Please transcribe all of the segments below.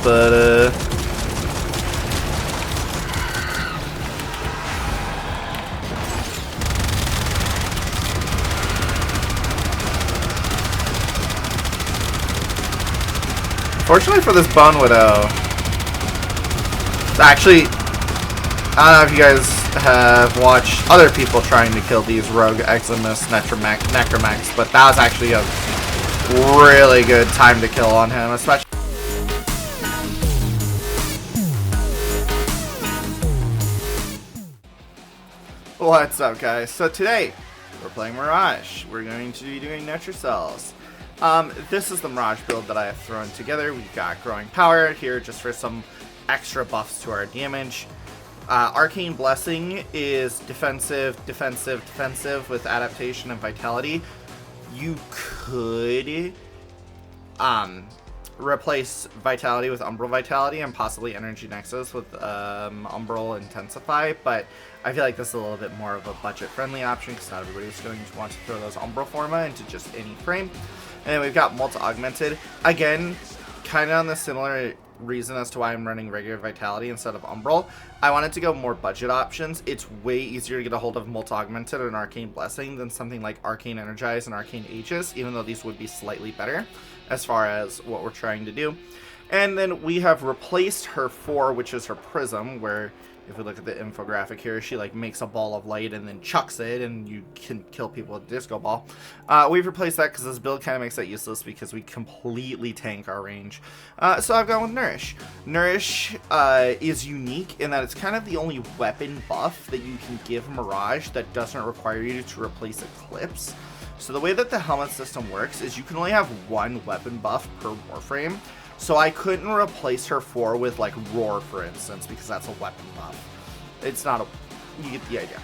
but fortunately for this Bone Widow, actually, I don't know if you guys have watched other people trying to kill these rogue Eximus Necromax, but that was actually a really good time to kill on him, especially. What's up, guys? So today we're playing Mirage. We're going to be doing Nurture Cells. This is the Mirage build that I have thrown together. We've got Growing Power here just for some extra buffs to our damage. Arcane Blessing is defensive with adaptation and vitality. You could replace Vitality with Umbral Vitality and possibly Energy Nexus with Umbral Intensify, but I feel like this is a little bit more of a budget-friendly option because not everybody's going to want to throw those Umbral Forma into just any frame. And then we've got Multi-Augmented. Again, kind of on the similar reason as to why I'm running regular Vitality instead of Umbral. I wanted to go more budget options. It's way easier to get a hold of Multi-Augmented and Arcane Blessing than something like Arcane Energize and Arcane Aegis, even though these would be slightly better as far as what we're trying to do. And then we have replaced her 4, which is her Prism, where if we look at the infographic here, she like makes a ball of light and then chucks it and you can kill people with a disco ball. We've replaced that because this build kind of makes that useless because we completely tank our range. So I've gone with Nourish. Nourish is unique in that it's kind of the only weapon buff that you can give Mirage that doesn't require you to replace Eclipse. So the way that the helmet system works is you can only have one weapon buff per Warframe. So I couldn't replace her 4 with like Roar, for instance, because that's a weapon buff. It's not a... you get the idea.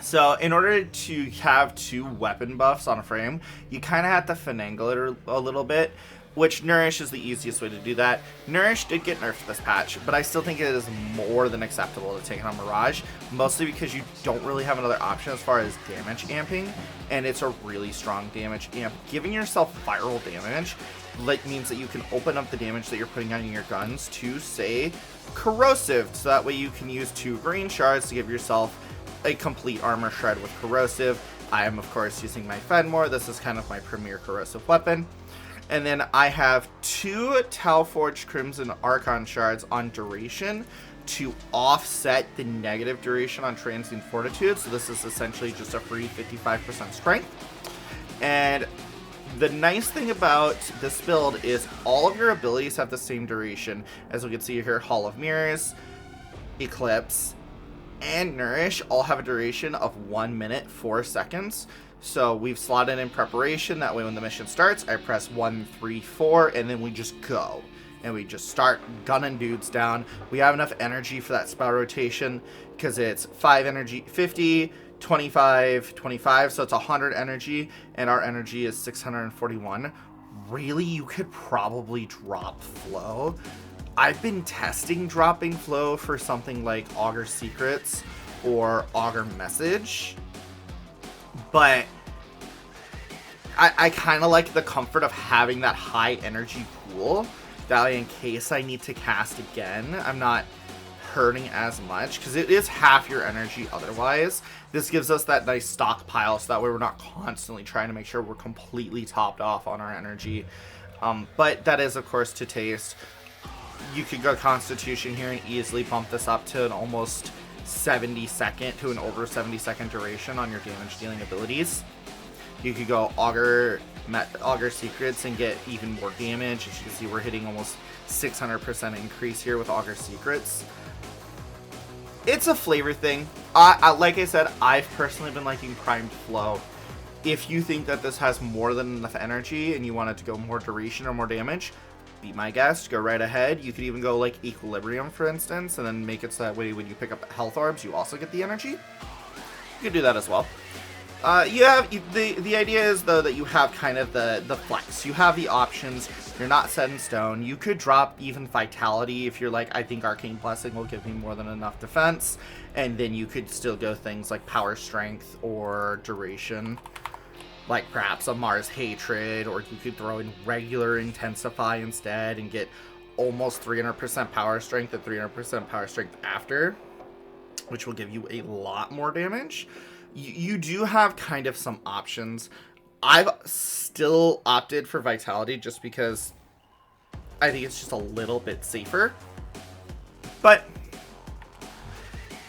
So in order to have 2 weapon buffs on a frame, you kind of have to finagle it a little bit, which Nourish is the easiest way to do that. Nourish did get nerfed this patch, but I still think it is more than acceptable to take it on Mirage, mostly because you don't really have another option as far as damage amping, and it's a really strong damage amp. Giving yourself viral damage means that you can open up the damage that you're putting on your guns to, say, Corrosive, so that way you can use 2 green shards to give yourself a complete armor shred with Corrosive. I am, of course, using my Fenmore. This is kind of my premier Corrosive weapon. And then I have 2 Talforged Crimson Archon shards on duration to offset the negative duration on Transient Fortitude. So this is essentially just a free 55% strength. And the nice thing about this build is all of your abilities have the same duration. As we can see here, Hall of Mirrors, Eclipse, and Nourish all have a duration of 1 minute 4 seconds. So we've slotted in preparation. That way when the mission starts, I press 1, 3, 4, and then we just go. And we just start gunning dudes down. We have enough energy for that spell rotation because it's 5 energy, 50, 25, 25, so it's 100 energy, and our energy is 641. Really, you could probably drop Flow. I've been testing dropping Flow for something like Augur Secrets or Augur Message, but I kind of like the comfort of having that high energy pool. That way, in case I need to cast again, I'm not hurting as much, because it is half your energy otherwise. This gives us that nice stockpile, so that way we're not constantly trying to make sure we're completely topped off on our energy. But that is, of course, to taste. You could go Constitution here and easily bump this up to an almost 70-second to an over 70-second duration on your damage dealing abilities. You could go Augur Secrets and get even more damage. As you can see, we're hitting almost 600% increase here with Augur Secrets. It's a flavor thing. Like I said, I've personally been liking Primed Flow. If you think that this has more than enough energy and you want it to go more duration or more damage, be my guest. Go right ahead. You could even go like Equilibrium, for instance, and then make it so that way when you pick up health orbs, you also get the energy. You could do that as well. The idea is, though, that you have kind of the flex. You have the options. You're not set in stone. You could drop even Vitality if you're like, I think Arcane Blessing will give me more than enough defense. And then you could still go things like Power Strength or Duration. Like perhaps a Mars Hatred, or you could throw in regular Intensify instead and get almost 300% power strength and 300% power strength after, which will give you a lot more damage. You do have kind of some options. I've still opted for Vitality just because I think it's just a little bit safer. But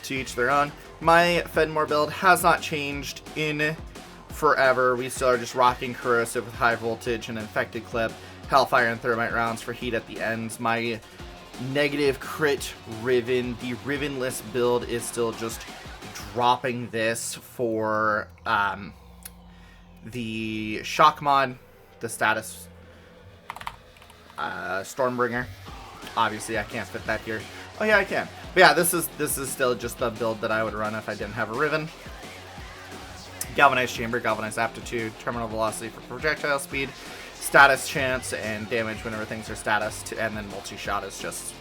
to each their own. My Fenmore build has not changed in forever. We still are just rocking Corrosive with high voltage and Infected Clip, Hellfire and Thermite rounds for heat at the ends. My negative crit Riven, the Rivenless build is still just dropping this for the Shock mod, the status Stormbringer. Obviously I can't fit that here. Oh yeah, I can. But yeah, this is still just the build that I would run if I didn't have a Riven. Galvanized Chamber, Galvanized Aptitude, Terminal Velocity for projectile speed, status chance, and damage whenever things are status, and then multi-shot is just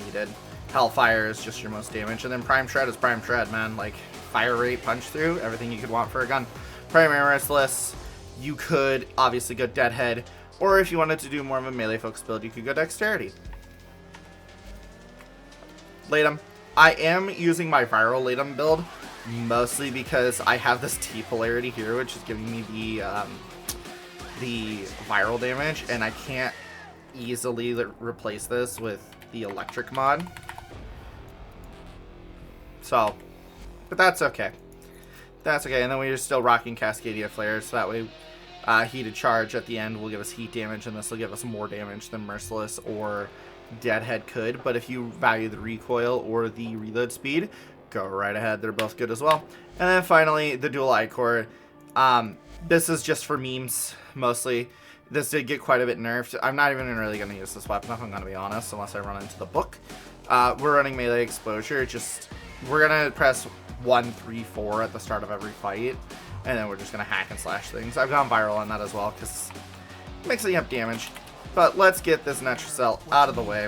needed. Hellfire is just your most damage, and then Prime Shred is Prime Shred, man. Like, fire rate, punch through, everything you could want for a gun. Primary Merciless, you could obviously go Deadhead, or if you wanted to do more of a melee-focused build, you could go Dexterity. Latum. I am using my Viral Latum build, mostly because I have this T-Polarity here, which is giving me the viral damage, and I can't easily replace this with the Electric mod. So, but that's okay. That's okay, and then we're still rocking Cascadia Flares, so that way Heated Charge at the end will give us heat damage, and this will give us more damage than Merciless or Deadhead could. But if you value the recoil or the reload speed, go right ahead. They're both good as well. And then finally, the Dual Ichor. This is just for memes, mostly. This did get quite a bit nerfed. I'm not even really going to use this weapon, if I'm going to be honest, unless I run into the book. We're running melee exposure. We're going to press 1, 3, 4 at the start of every fight, and then we're just going to hack and slash things. I've gone viral on that as well, because mixing up damage. But let's get this Netracell out of the way.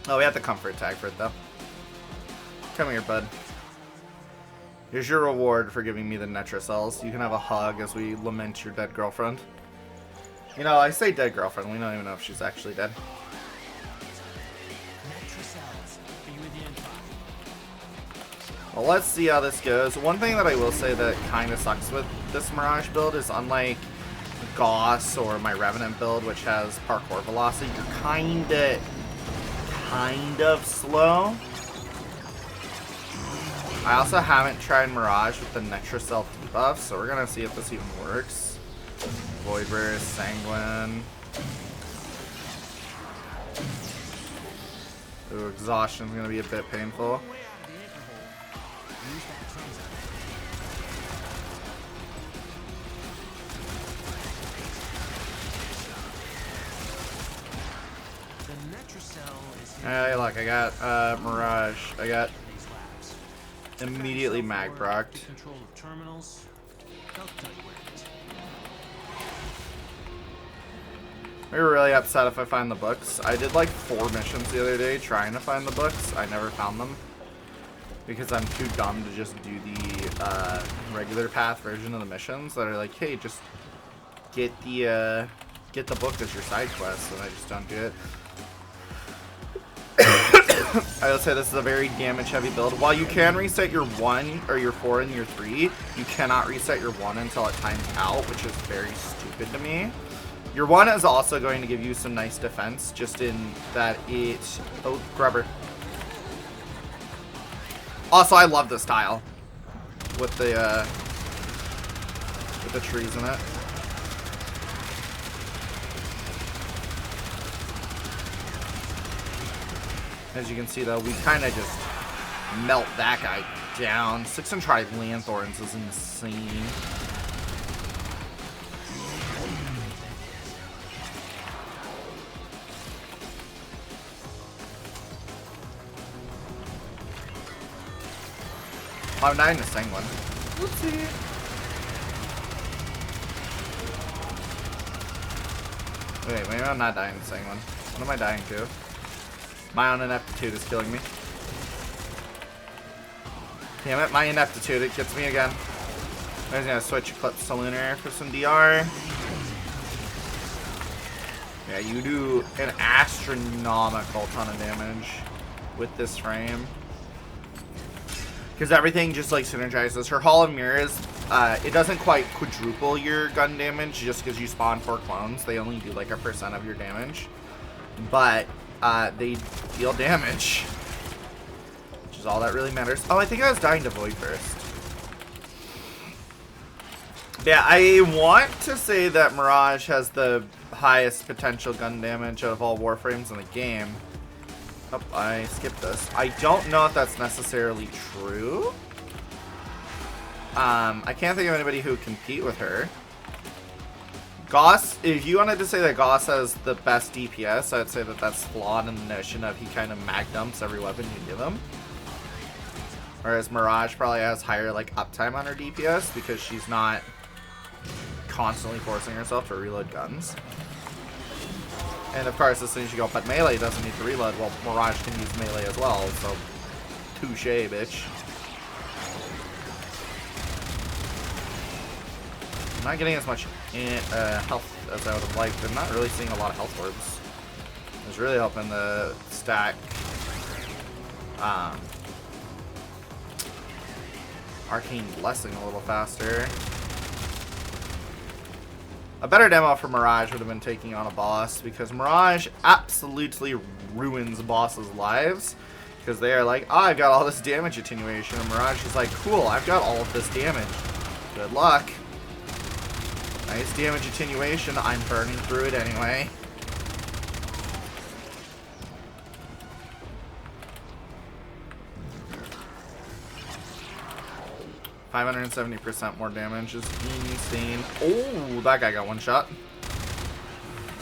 Oh, we have the comfort tag for it, though. Come here, bud. Here's your reward for giving me the Netracells. You can have a hug as we lament your dead girlfriend. You know, I say dead girlfriend. We don't even know if she's actually dead. Well, let's see how this goes. One thing that I will say that kind of sucks with this Mirage build is, unlike Gauss or my Revenant build, which has parkour velocity, you're kind of slow. I also haven't tried Mirage with the Netracell debuff, so we're gonna see if this even works. Void Burst, Sanguine. Ooh, Exhaustion's gonna be a bit painful. Hey, look, I got Mirage. I got immediately mag procced. We were really upset if I find the books. I did like 4 missions the other day trying to find the books. I never found them because I'm too dumb to just do the regular path version of the missions that are like, hey, just get the book as your side quest, and I just don't do it. I will say this is a very damage heavy build. While you can reset your 1 or your 4 and your 3, you cannot reset your 1 until it times out, which is very stupid to me. Your 1 is also going to give you some nice defense, just in that it... Oh, grubber. Also, I love this tile with the trees in it. As you can see, though, we kind of just melt that guy down. 6-and-Tribe Lanthorns is insane. Oh, I'm dying to Sanguine. Whoopsie. Wait, maybe I'm not dying to Sanguine. What am I dying to? My ineptitude is killing me. Damn it, my ineptitude, it gets me again. I'm just gonna switch Eclipse to Lunar for some DR. Yeah, you do an astronomical ton of damage with this frame. Because everything just like synergizes. Her Hall of Mirrors, it doesn't quite quadruple your gun damage just because you spawn 4 clones. They only do like 1% of your damage. But they deal damage. Which is all that really matters. Oh, I think I was dying to Void first. Yeah, I want to say that Mirage has the highest potential gun damage out of all Warframes in the game. Oh, I skipped this. I don't know if that's necessarily true. I can't think of anybody who would compete with her. Goss, if you wanted to say that Goss has the best DPS, I'd say that that's flawed in the notion of he kind of mag dumps every weapon you give him. Whereas Mirage probably has higher like uptime on her DPS because she's not constantly forcing herself to reload guns. And of course, as soon as you go, but melee doesn't need to reload. Well, Mirage can use melee as well, so touche, bitch. I'm not getting as much health as I would have liked. I'm not really seeing a lot of health orbs. I was really hoping to stack Arcane Blessing a little faster. A better demo for Mirage would have been taking on a boss, because Mirage absolutely ruins bosses' lives. Because they are like, oh, I've got all this damage attenuation. And Mirage is like, cool, I've got all of this damage. Good luck. Nice damage attenuation. I'm burning through it anyway. %570% more damage is insane. Oh, that guy got one shot.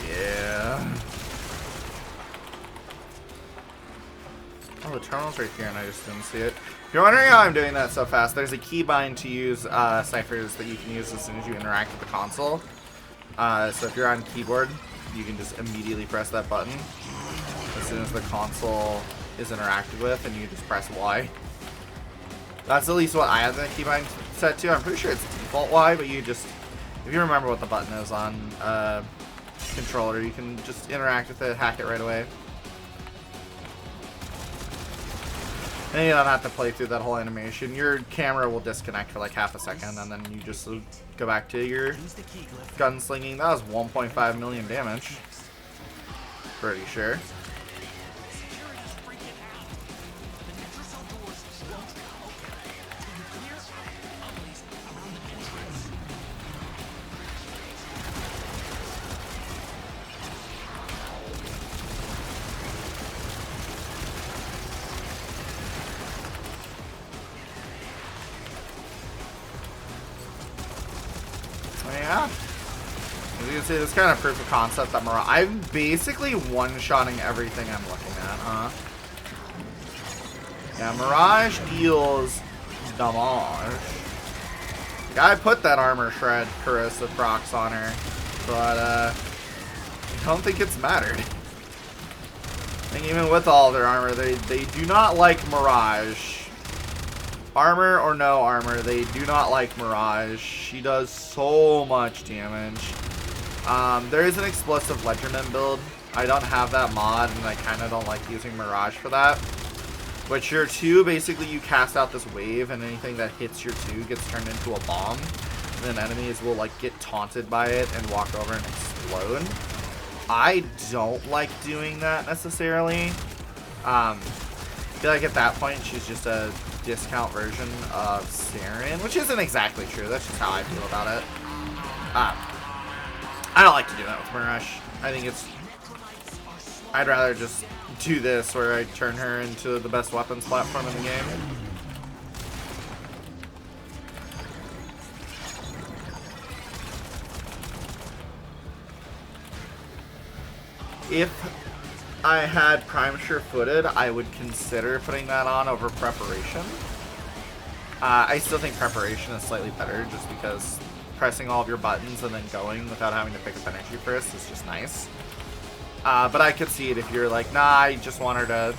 Yeah. Oh, the terminal's right here and I just didn't see it. If you're wondering how I'm doing that so fast, there's a keybind to use ciphers that you can use as soon as you interact with the console. So if you're on keyboard, you can just immediately press that button as soon as the console is interacted with, and you just press Y. That's at least what I have the keybind set to. I'm pretty sure it's default Y, but you just, if you remember what the button is on controller, you can just interact with it, hack it right away. And you don't have to play through that whole animation. Your camera will disconnect for like half a second, and then you just go back to your gunslinging. That was 1.5 million damage. Pretty sure. Yeah. As you can see, this kind of proof of concept that Mirage... I'm basically one-shotting everything I'm looking at, huh? Yeah, Mirage deals damage. The guy put that armor shred corrosive procs on her, but I don't think it's mattered. I think even with all their armor, they do not like Mirage. Armor or no armor, they do not like Mirage. She does so much damage. There is an explosive Ledgerman build. I don't have that mod, and I kind of don't like using Mirage for that. But your 2, basically you cast out this wave, and anything that hits your 2 gets turned into a bomb. And then enemies will like get taunted by it and walk over and explode. I don't like doing that necessarily. I feel like at that point she's just a discount version of Saren, which isn't exactly true. That's just how I feel about it. I don't like to do that with Mirage. I think it's... I'd rather just do this where I turn her into the best weapons platform in the game. If I had Prime Sure-Footed, I would consider putting that on over Preparation. I still think Preparation is slightly better just because pressing all of your buttons and then going without having to pick up energy first is just nice. But I could see it if you're like, nah, I just want her to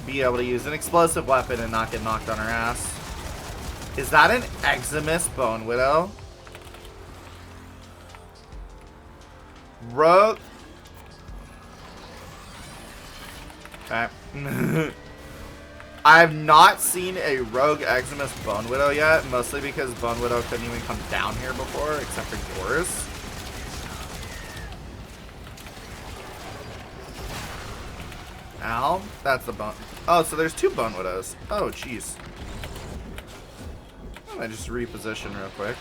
be able to use an explosive weapon and not get knocked on her ass. Is that an Eximus Bone Widow? Okay. I have not seen a Rogue Eximus Bone Widow yet, mostly because Bone Widow couldn't even come down here before, except for yours. Ow. That's the bone. Oh, so there's 2 Bone Widows. Oh, jeez. I might just reposition real quick.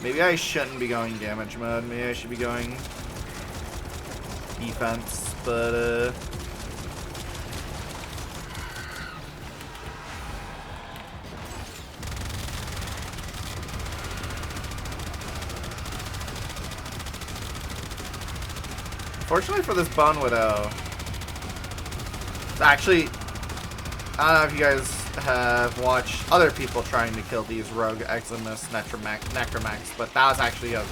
Maybe I shouldn't be going damage mode. Maybe I should be going defense, but fortunately for this Bone Widow, actually, I don't know if you guys have watched other people trying to kill these Rogue Eximus Necromax, but that was actually a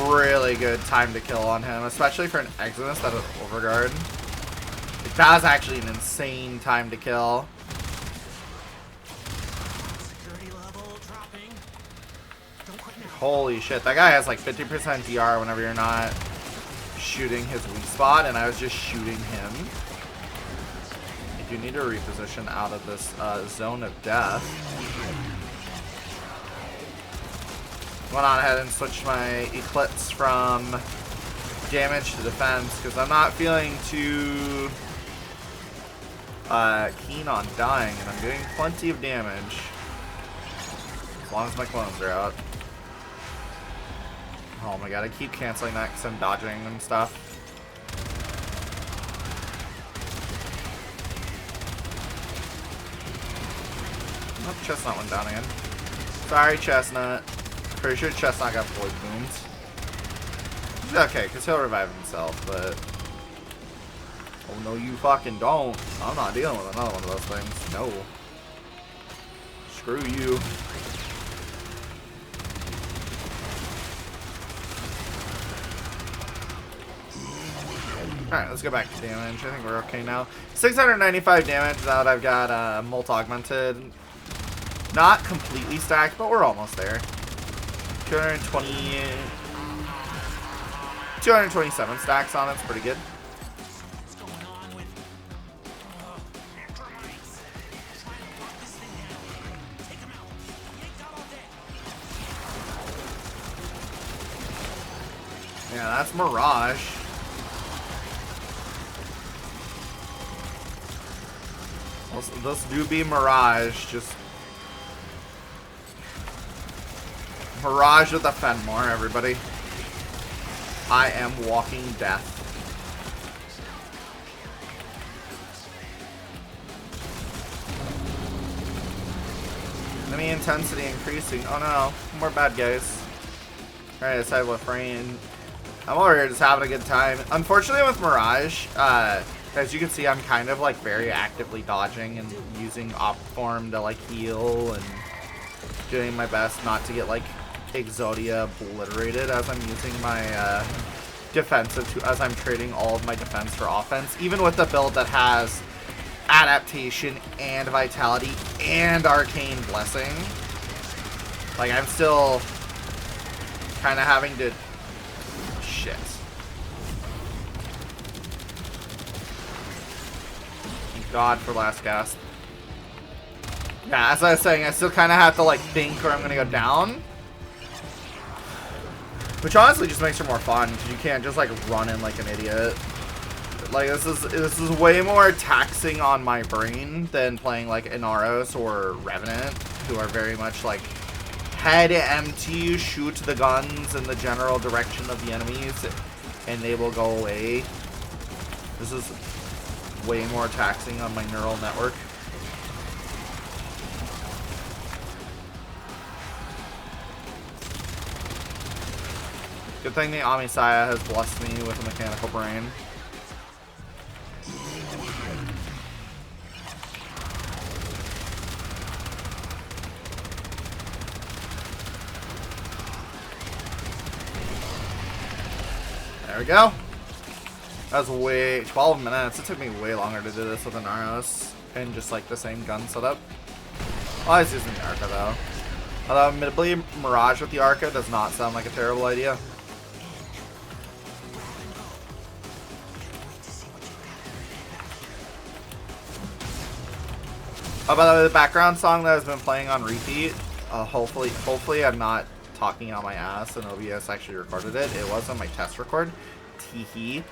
really good time to kill on him, especially for an Eximus that was Overguard. Like, that was actually an insane time to kill. Holy shit, that guy has like 50% DR whenever you're not shooting his weak spot, and I was just shooting him. I do need to reposition out of this zone of death. Went on ahead and switched my Eclipse from damage to defense because I'm not feeling too keen on dying, and I'm doing plenty of damage as long as my clones are out. Oh my god, I keep canceling that because I'm dodging and stuff. Oh, Chestnut went down again. Sorry, Chestnut. Pretty sure Chestnut got void wounds. Okay, because he'll revive himself, but... Oh no, you fucking don't. I'm not dealing with another one of those things. No. Screw you. Alright, let's go back to damage. I think we're okay now. 695 damage now that I've got Molt Augmented. Not completely stacked, but we're almost there. 227 stacks on it's pretty good. Yeah, that's Mirage. This do be Mirage, just Mirage with a Fenmore, everybody. I am walking death. Enemy intensity increasing. Oh no, more bad guys. Alright, let's have Warframe. I'm over here just having a good time. Unfortunately with Mirage, as you can see, I'm kind of like very actively dodging and using op form to like heal and doing my best not to get like Exodia obliterated as I'm using my defensive as I'm trading all of my defense for offense, even with the build that has adaptation and vitality and arcane blessing. Like, I'm still kind of having to shit. Thank God for last gasp. Yeah, as I was saying, I still kind of have to like think where I'm gonna go down. Which honestly just makes it more fun, because you can't just like run in like an idiot. Like this is way more taxing on my brain than playing like Inaros or Revenant, who are very much like head empty, shoot the guns in the general direction of the enemies, and they will go away. This is way more taxing on my neural network. Good thing the Amisaya has blessed me with a mechanical brain. There we go. That was way 12 minutes. It took me way longer to do this with an Aros and just like the same gun setup. Well, I was using the Arca though. Although admittedly, Mirage with the Arca does not sound like a terrible idea. Oh, by the way, the background song that has been playing on repeat, hopefully I'm not talking on my ass and OBS actually recorded it. It was on my test record. Teehee.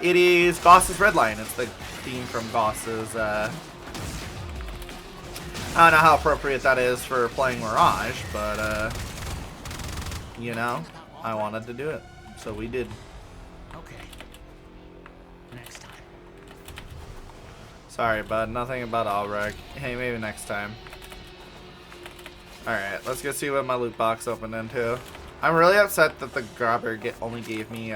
It is Goss's Redline. It's the theme from Goss's, I don't know how appropriate that is for playing Mirage, but, you know, I wanted to do it, so we did. Okay. Next time. Sorry, bud. Nothing about Alreg. Hey, maybe next time. Alright, let's go see what my loot box opened into. I'm really upset that the grabber only gave me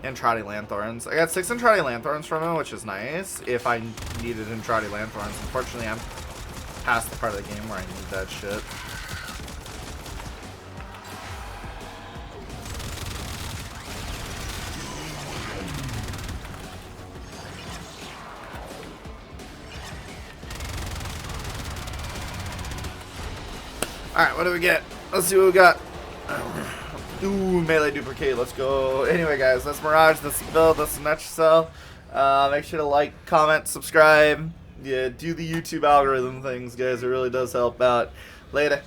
Entrati Lanthorns. I got 6 Entrati Lanthorns from him, which is nice if I needed Entrati Lanthorns. Unfortunately, I'm past the part of the game where I need that shit. Alright, what do we get? Let's see what we got. Ooh, melee duplicate, let's go. Anyway, guys, that's Mirage, that's the build, that's the nutshell. Make sure to like, comment, subscribe. Yeah, do the YouTube algorithm things, guys. It really does help out. Later.